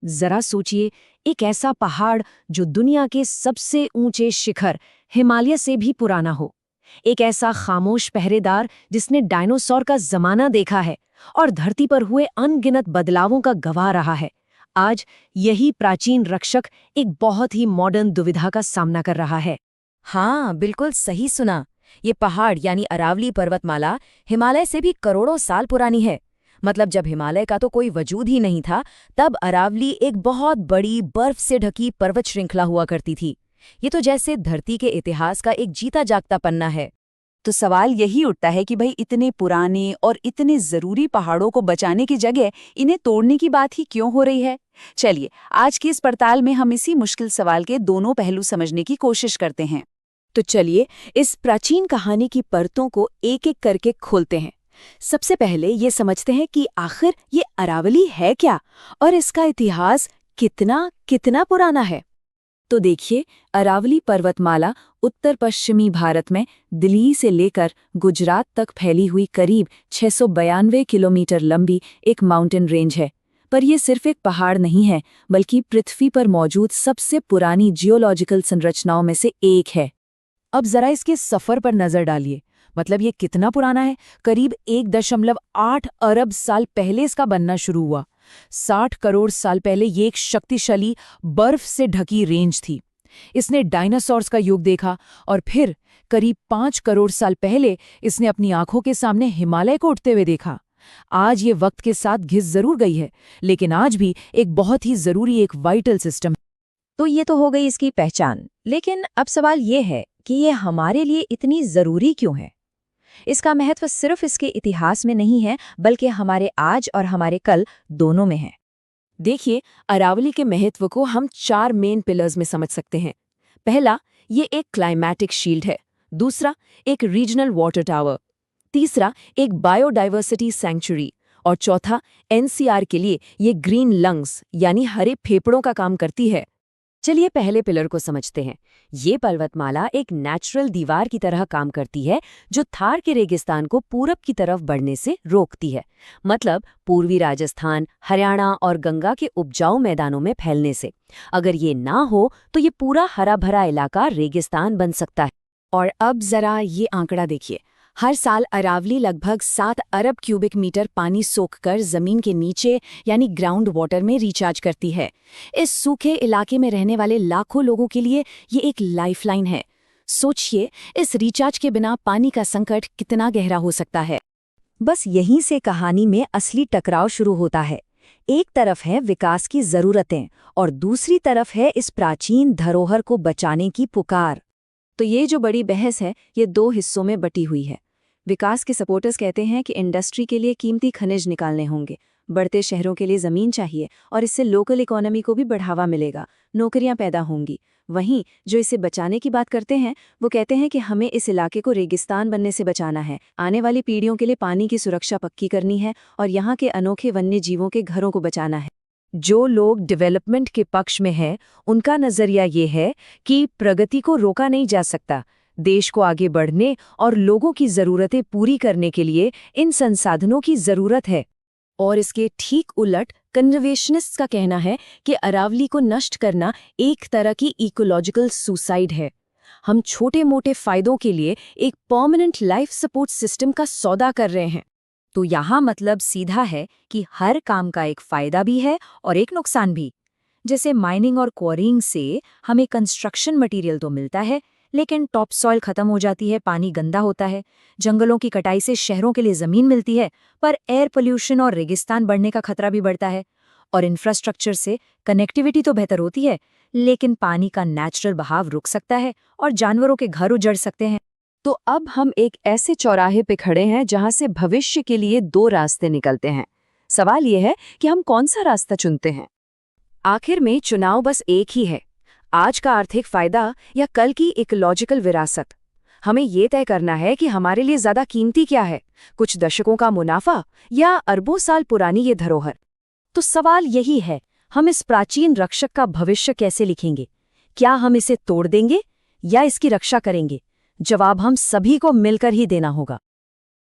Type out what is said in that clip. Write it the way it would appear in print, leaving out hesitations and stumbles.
जरा सोचिए, एक ऐसा पहाड़ जो दुनिया के सबसे ऊंचे शिखर हिमालय से भी पुराना हो। एक ऐसा खामोश पहरेदार जिसने डायनासोर का जमाना देखा है और धरती पर हुए अनगिनत बदलावों का गवाह रहा है। आज यही प्राचीन रक्षक एक बहुत ही मॉडर्न दुविधा का सामना कर रहा है। हाँ, बिल्कुल सही सुना। ये पहाड़ यानी अरावली पर्वतमाला हिमालय से भी करोड़ों साल पुरानी है। मतलब जब हिमालय का तो कोई वजूद ही नहीं था, तब अरावली एक बहुत बड़ी बर्फ से ढकी पर्वत श्रृंखला हुआ करती थी। ये तो जैसे धरती के इतिहास का एक जीता जागता पन्ना है। तो सवाल यही उठता है कि भाई इतने पुराने और इतने जरूरी पहाड़ों को बचाने की जगह इन्हें तोड़ने की बात ही क्यों हो रही है। चलिए, आज की इस पड़ताल में हम इसी मुश्किल सवाल के दोनों पहलू समझने की कोशिश करते हैं। तो चलिए इस प्राचीन कहानी की परतों को एक एक करके खोलते हैं। सबसे पहले ये समझते हैं कि आखिर ये अरावली है क्या और इसका इतिहास कितना कितना पुराना है। तो देखिए, अरावली पर्वतमाला उत्तर पश्चिमी भारत में दिल्ली से लेकर गुजरात तक फैली हुई करीब 692 किलोमीटर लंबी एक माउंटेन रेंज है। पर यह सिर्फ एक पहाड़ नहीं है, बल्कि पृथ्वी पर मौजूद सबसे पुरानी जियोलॉजिकल संरचनाओं में से एक है। अब जरा इसके सफर पर नजर डालिए। मतलब ये कितना पुराना है? करीब 1.8 अरब साल पहले इसका बनना शुरू हुआ। 60 करोड़ साल पहले ये एक शक्तिशाली बर्फ से ढकी रेंज थी। इसने डायनासोर्स का युग देखा और फिर करीब 5 करोड़ साल पहले इसने अपनी आंखों के सामने हिमालय को उठते हुए देखा। आज ये वक्त के साथ घिस जरूर गई है, लेकिन आज भी एक बहुत ही जरूरी एक वाइटल सिस्टम। तो ये तो हो गई इसकी पहचान, लेकिन अब सवाल ये है कि ये हमारे लिए इतनी जरूरी क्यों है? इसका महत्व सिर्फ इसके इतिहास में नहीं है, बल्कि हमारे आज और हमारे कल दोनों में है। देखिए, अरावली के महत्व को हम 4 मेन पिलर्स में समझ सकते हैं। पहला, ये एक क्लाइमैटिक शील्ड है। दूसरा, एक रीजनल वाटर टावर। तीसरा, एक बायोडाइवर्सिटी सैंक्चुरी। और चौथा, एनसीआर के लिए ये ग्रीन लंग्स यानी हरे फेफड़ों का काम करती है। चलिए पहले पिलर को समझते हैं। ये पर्वतमाला एक नेचुरल दीवार की तरह काम करती है, जो थार के रेगिस्तान को पूरब की तरफ बढ़ने से रोकती है। मतलब पूर्वी राजस्थान, हरियाणा और गंगा के उपजाऊ मैदानों में फैलने से। अगर ये ना हो तो ये पूरा हरा भरा इलाका रेगिस्तान बन सकता है। और अब जरा ये आंकड़ा देखिए। हर साल अरावली लगभग 7 अरब क्यूबिक मीटर पानी सोखकर जमीन के नीचे यानी ग्राउंड वाटर में रिचार्ज करती है। इस सूखे इलाके में रहने वाले लाखों लोगों के लिए ये एक लाइफलाइन है। सोचिए, इस रिचार्ज के बिना पानी का संकट कितना गहरा हो सकता है। बस यहीं से कहानी में असली टकराव शुरू होता है। एक तरफ है विकास की जरूरतें और दूसरी तरफ है इस प्राचीन धरोहर को बचाने की पुकार। तो ये जो बड़ी बहस है, ये 2 हिस्सों में बटी हुई है। विकास के सपोर्टर्स कहते हैं कि इंडस्ट्री के लिए कीमती खनिज निकालने होंगे, बढ़ते शहरों के लिए ज़मीन चाहिए और इससे लोकल इकोनॉमी को भी बढ़ावा मिलेगा, नौकरियां पैदा होंगी। वहीं जो इसे बचाने की बात करते हैं, वो कहते हैं कि हमें इस इलाके को रेगिस्तान बनने से बचाना है, आने वाली पीढ़ियों के लिए पानी की सुरक्षा पक्की करनी है और यहाँ के अनोखे वन्य जीवों के घरों को बचाना है। जो लोग डेवलपमेंट के पक्ष में हैं, उनका नजरिया ये है कि प्रगति को रोका नहीं जा सकता। देश को आगे बढ़ने और लोगों की ज़रूरतें पूरी करने के लिए इन संसाधनों की ज़रूरत है। और इसके ठीक उलट कंजर्वेशनिस्ट्स का कहना है कि अरावली को नष्ट करना एक तरह की इकोलॉजिकल सुसाइड है। हम छोटे मोटे फायदों के लिए एक परमानेंट लाइफ सपोर्ट सिस्टम का सौदा कर रहे हैं। तो यहाँ मतलब सीधा है कि हर काम का एक फायदा भी है और एक नुकसान भी। जैसे माइनिंग और क्वारिंग से हमें कंस्ट्रक्शन मटेरियल तो मिलता है, लेकिन टॉप सॉइल खत्म हो जाती है, पानी गंदा होता है। जंगलों की कटाई से शहरों के लिए जमीन मिलती है, पर एयर पोल्यूशन और रेगिस्तान बढ़ने का खतरा भी बढ़ता है। और इंफ्रास्ट्रक्चर से कनेक्टिविटी तो बेहतर होती है, लेकिन पानी का नेचुरल बहाव रुक सकता है और जानवरों के घर उजड़ सकते हैं। तो अब हम एक ऐसे चौराहे पे खड़े हैं जहां से भविष्य के लिए 2 रास्ते निकलते हैं। सवाल यह है कि हम कौन सा रास्ता चुनते हैं। आखिर में चुनाव बस एक ही है, आज का आर्थिक फायदा या कल की इकोलॉजिकल विरासत। हमें ये तय करना है कि हमारे लिए ज्यादा कीमती क्या है, कुछ दशकों का मुनाफा या अरबों साल पुरानी ये धरोहर। तो सवाल यही है, हम इस प्राचीन रक्षक का भविष्य कैसे लिखेंगे? क्या हम इसे तोड़ देंगे या इसकी रक्षा करेंगे? जवाब हम सभी को मिलकर ही देना होगा।